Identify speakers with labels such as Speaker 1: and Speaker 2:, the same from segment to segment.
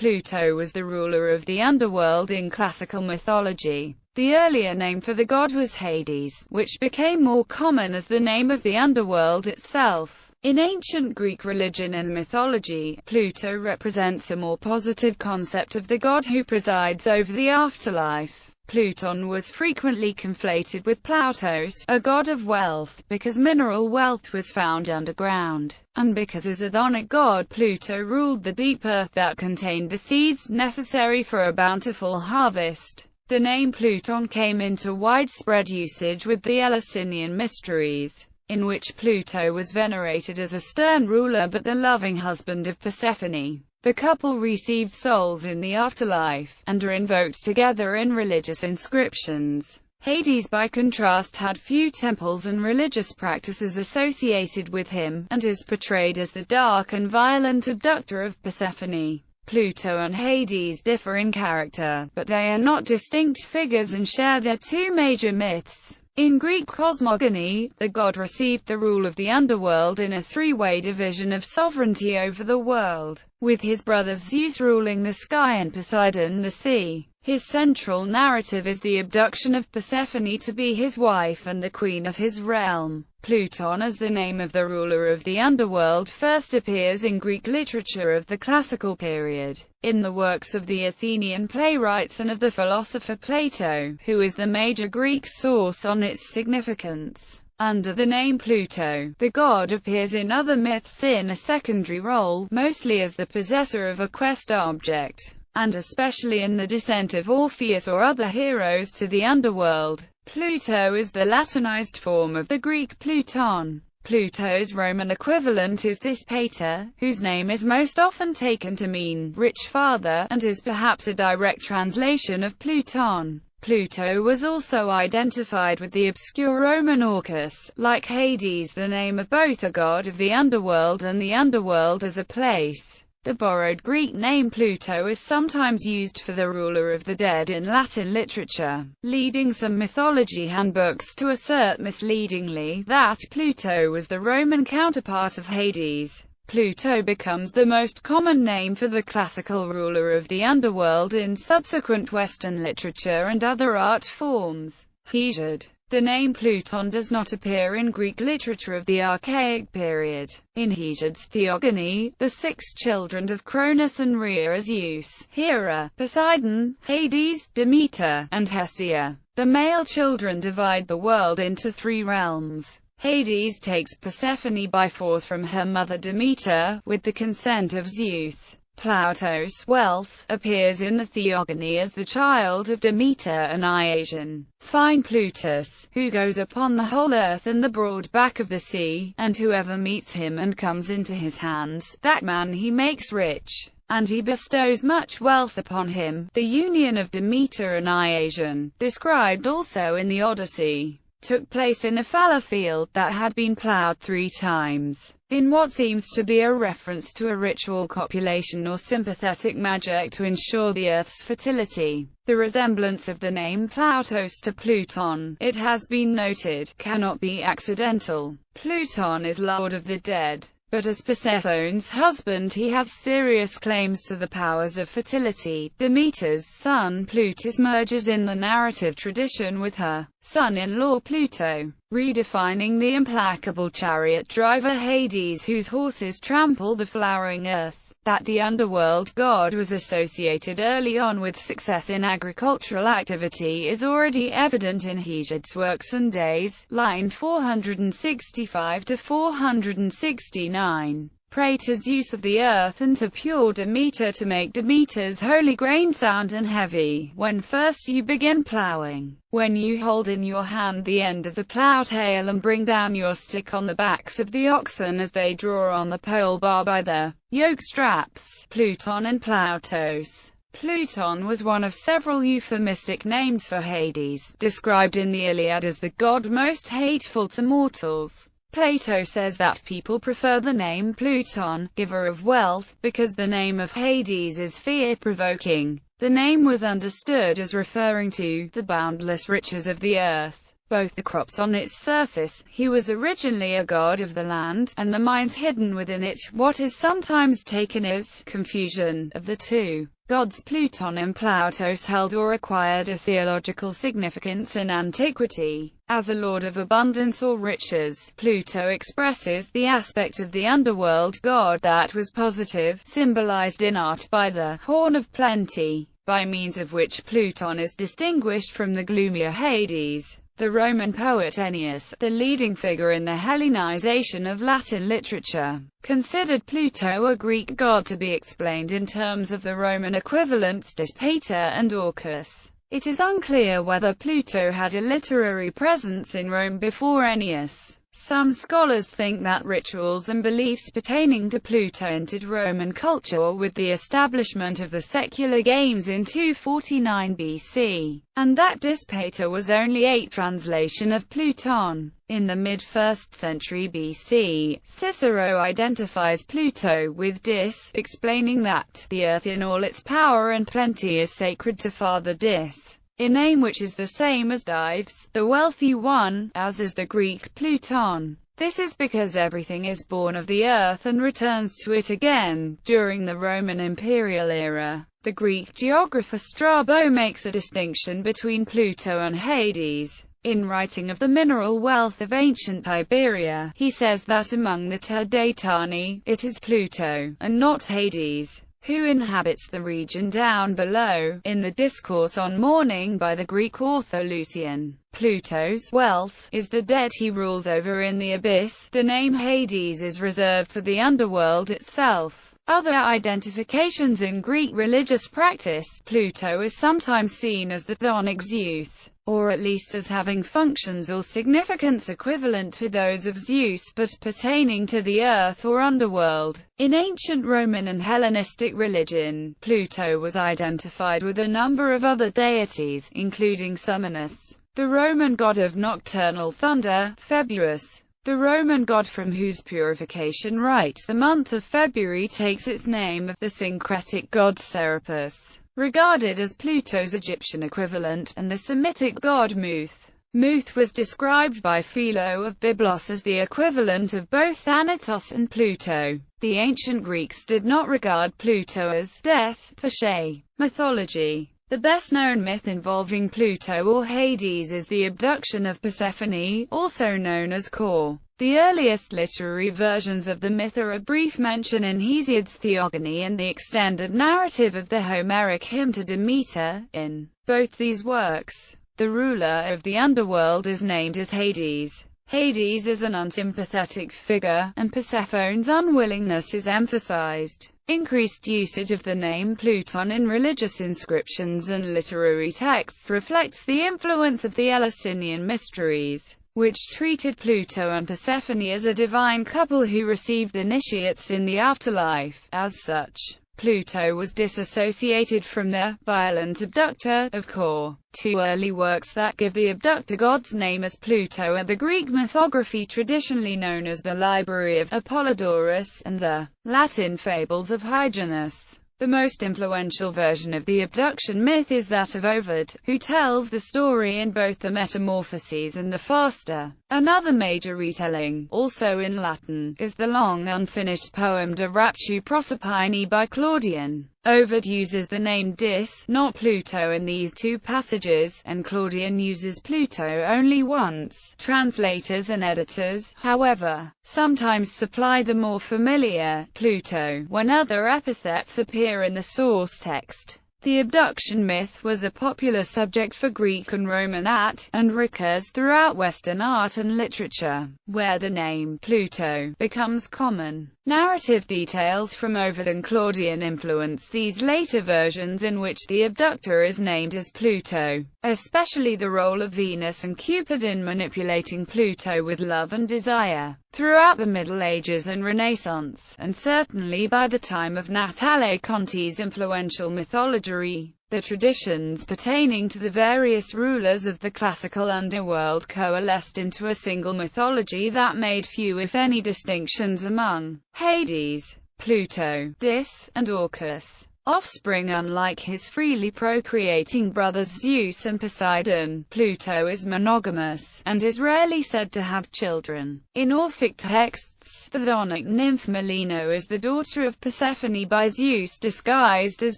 Speaker 1: Pluto was the ruler of the underworld in classical mythology. The earlier name for the god was Hades, which became more common as the name of the underworld itself. In ancient Greek religion and mythology, Pluto represents a more positive concept of the god who presides over the afterlife. Plūtōn was frequently conflated with Plautos, a god of wealth, because mineral wealth was found underground, and because as Adonic god Pluto ruled the deep earth that contained the seeds necessary for a bountiful harvest. The name Plūtōn came into widespread usage with the Eleusinian mysteries, in which Pluto was venerated as a stern ruler but the loving husband of Persephone. The couple received souls in the afterlife, and are invoked together in religious inscriptions. Hades by contrast had few temples and religious practices associated with him, and is portrayed as the dark and violent abductor of Persephone. Pluto and Hades differ in character, but they are not distinct figures and share their two major myths. In Greek cosmogony, the god received the rule of the underworld in a three-way division of sovereignty over the world, with his brothers Zeus ruling the sky and Poseidon the sea. His central narrative is the abduction of Persephone to be his wife and the queen of his realm. Plūtōn as the name of the ruler of the underworld first appears in Greek literature of the classical period, in the works of the Athenian playwrights and of the philosopher Plato, who is the major Greek source on its significance. Under the name Pluto, the god appears in other myths in a secondary role, mostly as the possessor of a quest object, and especially in the descent of Orpheus or other heroes to the underworld. Pluto is the Latinized form of the Greek Plūtōn. Pluto's Roman equivalent is Dispater, whose name is most often taken to mean rich father, and is perhaps a direct translation of Plūtōn. Pluto was also identified with the obscure Roman Orcus, like Hades, the name of both a god of the underworld and the underworld as a place. The borrowed Greek name Pluto is sometimes used for the ruler of the dead in Latin literature, leading some mythology handbooks to assert misleadingly that Pluto was the Roman counterpart of Hades. Pluto becomes the most common name for the classical ruler of the underworld in subsequent Western literature and other art forms. Hesiod. The name Plūtōn does not appear in Greek literature of the Archaic period. In Hesiod's Theogony, the 6 children of Cronus and Rhea are Zeus, Hera, Poseidon, Hades, Demeter, and Hestia. The male children divide the world into 3 realms. Hades takes Persephone by force from her mother Demeter, with the consent of Zeus. Plautos, wealth, appears in the Theogony as the child of Demeter and Iasion. Fine Plutus, who goes upon the whole earth and the broad back of the sea, and whoever meets him and comes into his hands, that man he makes rich, and he bestows much wealth upon him. The union of Demeter and Iasion, described also in the Odyssey, took place in a fallow field that had been ploughed 3 times, in what seems to be a reference to a ritual copulation or sympathetic magic to ensure the earth's fertility. The resemblance of the name Plautos to Plūtōn, it has been noted, cannot be accidental. Plūtōn is lord of the dead, but as Persephone's husband he has serious claims to the powers of fertility. Demeter's son Plutus merges in the narrative tradition with her son-in-law Pluto, redefining the implacable chariot driver Hades whose horses trample the flowering earth. That the underworld god was associated early on with success in agricultural activity is already evident in Hesiod's Works and Days, line 465–469. Pray to Zeus of the earth and to pure Demeter to make Demeter's holy grain sound and heavy, when first you begin ploughing. When you hold in your hand the end of the plough tail and bring down your stick on the backs of the oxen as they draw on the pole bar by the yoke straps. Plūtōn and Plautos. Plūtōn was one of several euphemistic names for Hades, described in the Iliad as the god most hateful to mortals. Plato says that people prefer the name Plūtōn, giver of wealth, because the name of Hades is fear-provoking. The name was understood as referring to the boundless riches of the earth, both the crops on its surface. He was originally a god of the land, and the mines hidden within it, what is sometimes taken as confusion of the two gods Plūtōn and Plautos held or acquired a theological significance in antiquity. As a lord of abundance or riches, Pluto expresses the aspect of the underworld god that was positive, symbolized in art by the horn of plenty, by means of which Plūtōn is distinguished from the gloomier Hades. The Roman poet Ennius, the leading figure in the Hellenization of Latin literature, considered Pluto a Greek god to be explained in terms of the Roman equivalents Pater and Orcus. It is unclear whether Pluto had a literary presence in Rome before Ennius. Some scholars think that rituals and beliefs pertaining to Pluto entered Roman culture with the establishment of the secular games in 249 BC, and that Pater was only a translation of Plūtōn. In the mid-1st century BC, Cicero identifies Pluto with Dis, explaining that the earth in all its power and plenty is sacred to Father Dis, a name which is the same as Dives, the wealthy one, as is the Greek Plūtōn. This is because everything is born of the earth and returns to it again. During the Roman imperial era, the Greek geographer Strabo makes a distinction between Pluto and Hades. In writing of the mineral wealth of ancient Iberia, he says that among the Turdetani, it is Pluto, and not Hades, who inhabits the region down below. In the Discourse on Mourning by the Greek author Lucian, Pluto's wealth is the dead he rules over in the abyss. The name Hades is reserved for the underworld itself. Other identifications in Greek religious practice, Pluto is sometimes seen as the chthonic Zeus, or at least as having functions or significance equivalent to those of Zeus but pertaining to the earth or underworld. In ancient Roman and Hellenistic religion, Pluto was identified with a number of other deities, including Summonus, the Roman god of nocturnal thunder, Phoebus, the Roman god from whose purification rites the month of February takes its name, of the syncretic god Serapis, regarded as Pluto's Egyptian equivalent, and the Semitic god Muth. Muth was described by Philo of Byblos as the equivalent of both Thanatos and Pluto. The ancient Greeks did not regard Pluto as death, per se. Mythology. The best-known myth involving Pluto or Hades is the abduction of Persephone, also known as Kore. The earliest literary versions of the myth are a brief mention in Hesiod's Theogony and the extended narrative of the Homeric hymn to Demeter. In both these works, the ruler of the underworld is named as Hades. Hades is an unsympathetic figure, and Persephone's unwillingness is emphasized. Increased usage of the name Plūtōn in religious inscriptions and literary texts reflects the influence of the Eleusinian mysteries, which treated Pluto and Persephone as a divine couple who received initiates in the afterlife. As such, Pluto was disassociated from the violent abductor of Kore. Two early works that give the abductor god's name as Pluto are the Greek mythography traditionally known as the Library of Apollodorus and the Latin Fables of Hyginus. The most influential version of the abduction myth is that of Ovid, who tells the story in both the Metamorphoses and the Fasta. Another major retelling, also in Latin, is the long unfinished poem De Raptu Proserpine by Claudian. Ovid uses the name Dis, not Pluto in these two passages, and Claudian uses Pluto only once. Translators and editors, however, sometimes supply the more familiar Pluto when other epithets appear in the source text. The abduction myth was a popular subject for Greek and Roman art, and recurs throughout Western art and literature, where the name Pluto becomes common. Narrative details from Ovid and Claudian influence these later versions in which the abductor is named as Pluto, especially the role of Venus and Cupid in manipulating Pluto with love and desire. Throughout the Middle Ages and Renaissance, and certainly by the time of Natale Conti's influential mythology, the traditions pertaining to the various rulers of the classical underworld coalesced into a single mythology that made few if any distinctions among Hades, Pluto, Dis, and Orcus. offspring. Unlike his freely procreating brothers Zeus and Poseidon, Pluto is monogamous, and is rarely said to have children. In Orphic texts, the chthonic nymph Melino is the daughter of Persephone by Zeus disguised as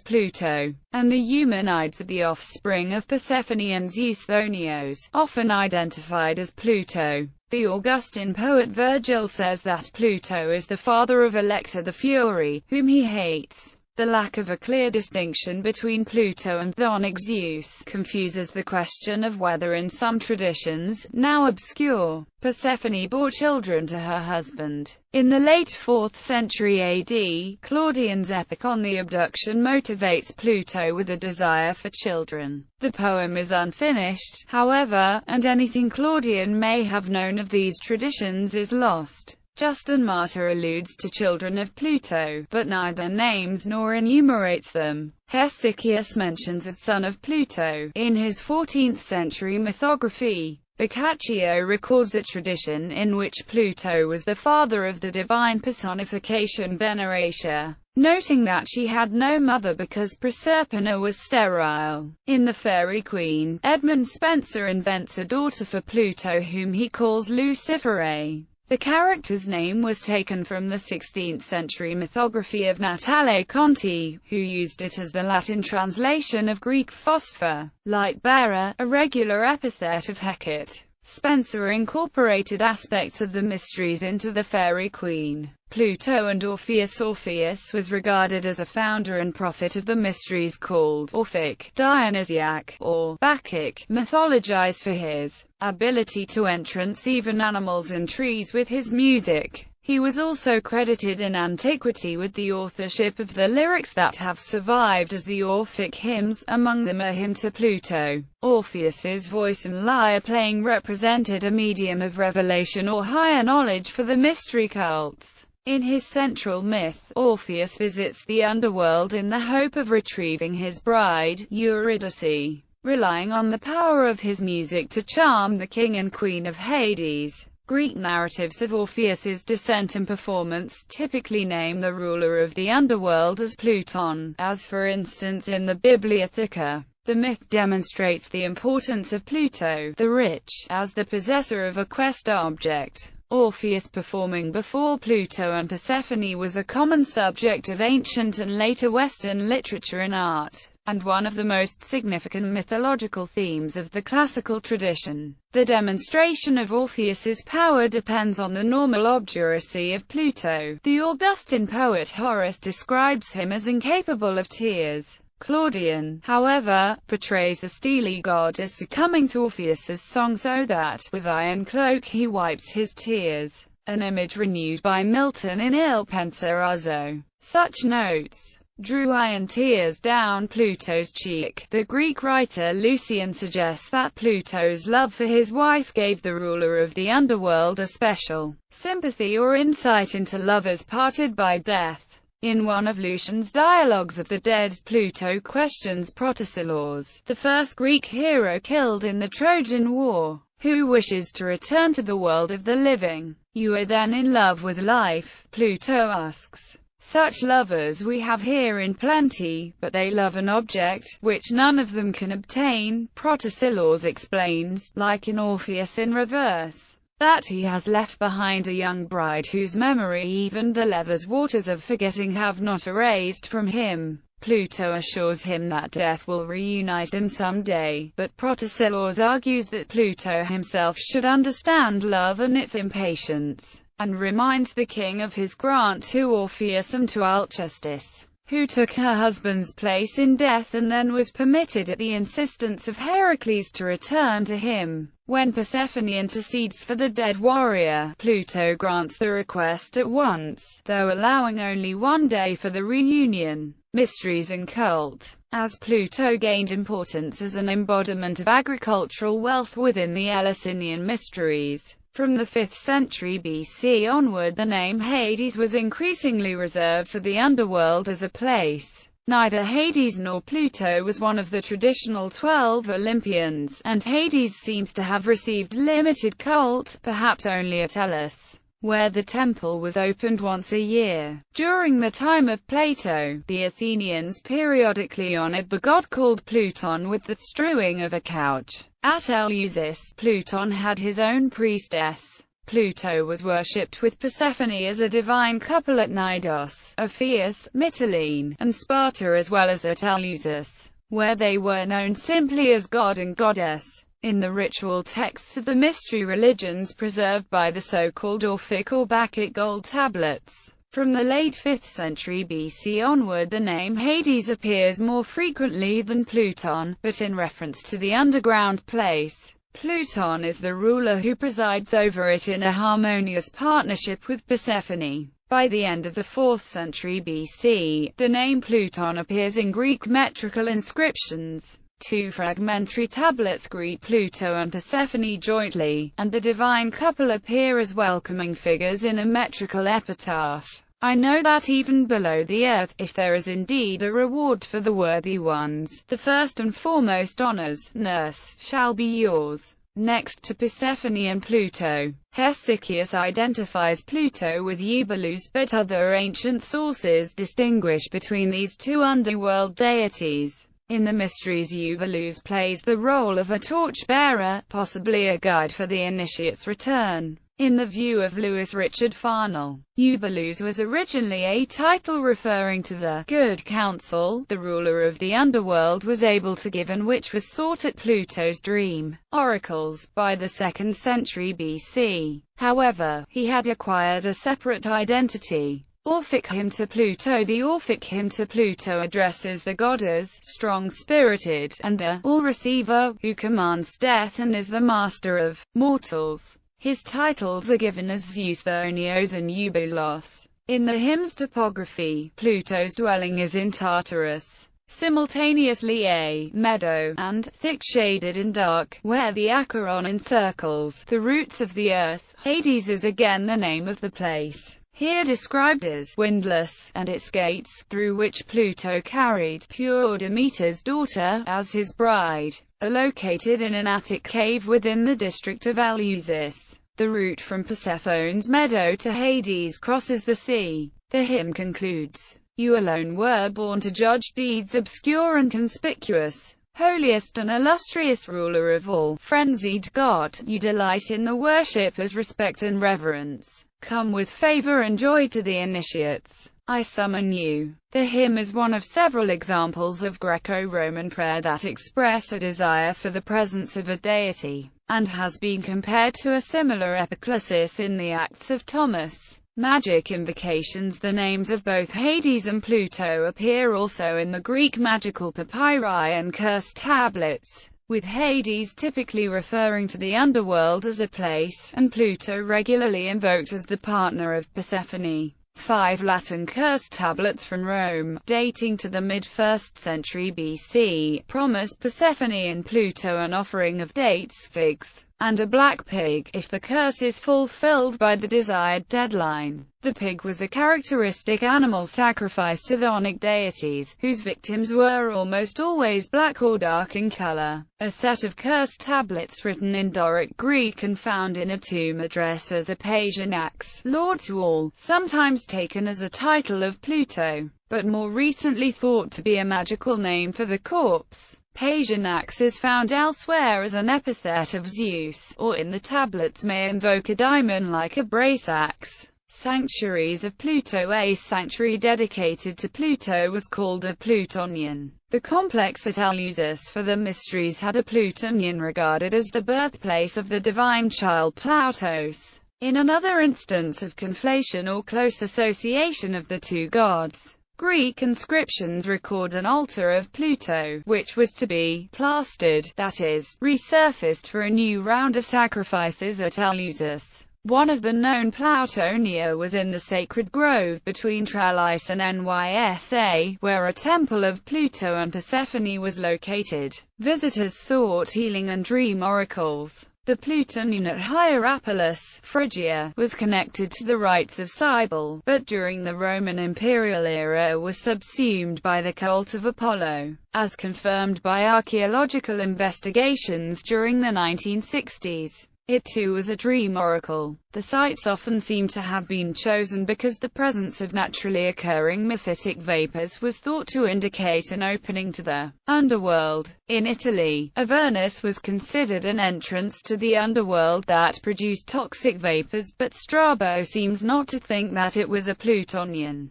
Speaker 1: Pluto, and the Eumenides are the offspring of Persephone and Zeus Thonios, often identified as Pluto. The Augustan poet Virgil says that Pluto is the father of Electra the Fury, whom he hates. The lack of a clear distinction between Pluto and chthonic Zeus confuses the question of whether in some traditions, now obscure, Persephone bore children to her husband. In the late 4th century AD, Claudian's epic on the abduction motivates Pluto with a desire for children. The poem is unfinished, however, and anything Claudian may have known of these traditions is lost. Justin Martyr alludes to children of Pluto, but neither names nor enumerates them. Hesychius mentions a son of Pluto in his 14th century mythography. Boccaccio records a tradition in which Pluto was the father of the divine personification Veneratia, noting that she had no mother because Proserpina was sterile. In The Fairy Queen, Edmund Spenser invents a daughter for Pluto whom he calls Luciferae. The character's name was taken from the 16th century mythography of Natale Conti, who used it as the Latin translation of Greek phosphor, light-bearer, a regular epithet of Hecate. Spenser incorporated aspects of the mysteries into The Fairy Queen. Pluto and Orpheus. Orpheus was regarded as a founder and prophet of the mysteries called Orphic, Dionysiac, or Bacchic, mythologized for his ability to entrance even animals and trees with his music. He was also credited in antiquity with the authorship of the lyrics that have survived as the Orphic hymns, among them a hymn to Pluto. Orpheus's voice and lyre playing represented a medium of revelation or higher knowledge for the mystery cults. In his central myth, Orpheus visits the underworld in the hope of retrieving his bride, Eurydice, relying on the power of his music to charm the king and queen of Hades. Greek narratives of Orpheus's descent and performance typically name the ruler of the underworld as Plutōn, as for instance in the Bibliotheca. The myth demonstrates the importance of Pluto, the rich, as the possessor of a quest object. Orpheus performing before Pluto and Persephone was a common subject of ancient and later Western literature and art, and one of the most significant mythological themes of the classical tradition. The demonstration of Orpheus's power depends on the normal obduracy of Pluto. The Augustan poet Horace describes him as incapable of tears. Claudian, however, portrays the steely god as succumbing to Orpheus's song so that, with iron cloak he wipes his tears, an image renewed by Milton in Il Penseroso. Such notes drew iron tears down Pluto's cheek. The Greek writer Lucian suggests that Pluto's love for his wife gave the ruler of the underworld a special sympathy or insight into lovers parted by death. In one of Lucian's dialogues of the dead, Pluto questions Protesilaus, the first Greek hero killed in the Trojan War, who wishes to return to the world of the living. "You are then in love with life?" Pluto asks. "Such lovers we have here in plenty, but they love an object, which none of them can obtain." Protesilaus explains, like in Orpheus in reverse, that he has left behind a young bride whose memory even the leather's waters of forgetting have not erased from him. Pluto assures him that death will reunite them someday, but Protesilaus argues that Pluto himself should understand love and its impatience, and reminds the king of his grant to Orpheus and to Alcestis, who took her husband's place in death and then was permitted at the insistence of Heracles to return to him. When Persephone intercedes for the dead warrior, Pluto grants the request at once, though allowing only one day for the reunion. Mysteries and cult. As Pluto gained importance as an embodiment of agricultural wealth within the Eleusinian mysteries, from the 5th century BC onward the name Hades was increasingly reserved for the underworld as a place. Neither Hades nor Pluto was one of the traditional 12 Olympians, and Hades seems to have received limited cult, perhaps only at Elis. where the temple was opened once a year. During the time of Plato, the Athenians periodically honored the god called Plūtōn with the strewing of a couch. At Eleusis, Plūtōn had his own priestess. Pluto was worshipped with Persephone as a divine couple at Knidos, Orpheus, Mytilene, and Sparta, as well as at Eleusis, where they were known simply as god and goddess. In the ritual texts of the mystery religions preserved by the so-called Orphic or Bacchic gold tablets, from the late 5th century BC onward, the name Hades appears more frequently than Plūtōn, but in reference to the underground place. Plūtōn is the ruler who presides over it in a harmonious partnership with Persephone. By the end of the 4th century BC, the name Plūtōn appears in Greek metrical inscriptions. Two fragmentary tablets greet Pluto and Persephone jointly, and the divine couple appear as welcoming figures in a metrical epitaph. I know that even below the earth, if there is indeed a reward for the worthy ones, the first and foremost honors, nurse, shall be yours. Next to Persephone and Pluto, Hesychius identifies Pluto with Eubulus, but other ancient sources distinguish between these two underworld deities. In the mysteries, Eubulus plays the role of a torch-bearer, possibly a guide for the initiate's return. In the view of Louis Richard Farnell, Eubulus was originally a title referring to the good counsel the ruler of the underworld was able to give and which was sought at Pluto's dream oracles by the 2nd century BC. However, he had acquired a separate identity. Orphic hymn to Pluto. The Orphic hymn to Pluto addresses the god as strong-spirited, and the all-receiver, who commands death and is the master of mortals. His titles are given as Zeus, Thonios, and Eubulos. In the hymn's topography, Pluto's dwelling is in Tartarus, simultaneously a meadow, and thick-shaded and dark, where the Acheron encircles the roots of the earth. Hades is again the name of the place, here described as windless, and its gates, through which Pluto carried pure Demeter's daughter as his bride, are located in an attic cave within the district of Eleusis. The route from Persephone's meadow to Hades crosses the sea. The hymn concludes, "You alone were born to judge deeds obscure and conspicuous. Holiest and illustrious ruler of all, frenzied God, you delight in the worship as respect and reverence. Come with favor and joy to the initiates. I summon you." The hymn is one of several examples of Greco-Roman prayer that express a desire for the presence of a deity, and has been compared to a similar epiclesis in the Acts of Thomas. Magic invocations. The names of both Hades and Pluto appear also in the Greek magical papyri and cursed tablets, with Hades typically referring to the underworld as a place, and Pluto regularly invoked as the partner of Persephone. 5 Latin cursed tablets from Rome, dating to the mid-1st century BC, promised Persephone and Pluto an offering of dates, figs, and a black pig, if the curse is fulfilled by the desired deadline. The pig was a characteristic animal sacrificed to the chthonic deities, whose victims were almost always black or dark in color. A set of cursed tablets written in Doric Greek and found in a tomb addresses a Paginax, Lord to all, sometimes taken as a title of Pluto, but more recently thought to be a magical name for the corpse. Paginax is found elsewhere as an epithet of Zeus, or in the tablets may invoke a daimon like a brace axe. Sanctuaries of Pluto. A sanctuary dedicated to Pluto was called a Plutonian. The complex at Eleusis for the mysteries had a Plutonian regarded as the birthplace of the divine child Ploutos. In another instance of conflation or close association of the two gods, Greek inscriptions record an altar of Pluto, which was to be plastered, that is, resurfaced for a new round of sacrifices at Eleusis. One of the known Ploutonia was in the sacred grove between Tralles and Nysa, where a temple of Pluto and Persephone was located. Visitors sought healing and dream oracles. The Plutonian at Hierapolis, Phrygia, was connected to the rites of Cybele, but during the Roman imperial era was subsumed by the cult of Apollo, as confirmed by archaeological investigations during the 1960s. It too was a dream oracle. The sites often seem to have been chosen because the presence of naturally occurring mephitic vapors was thought to indicate an opening to the underworld. In Italy, Avernus was considered an entrance to the underworld that produced toxic vapors, but Strabo seems not to think that it was a Plutonian.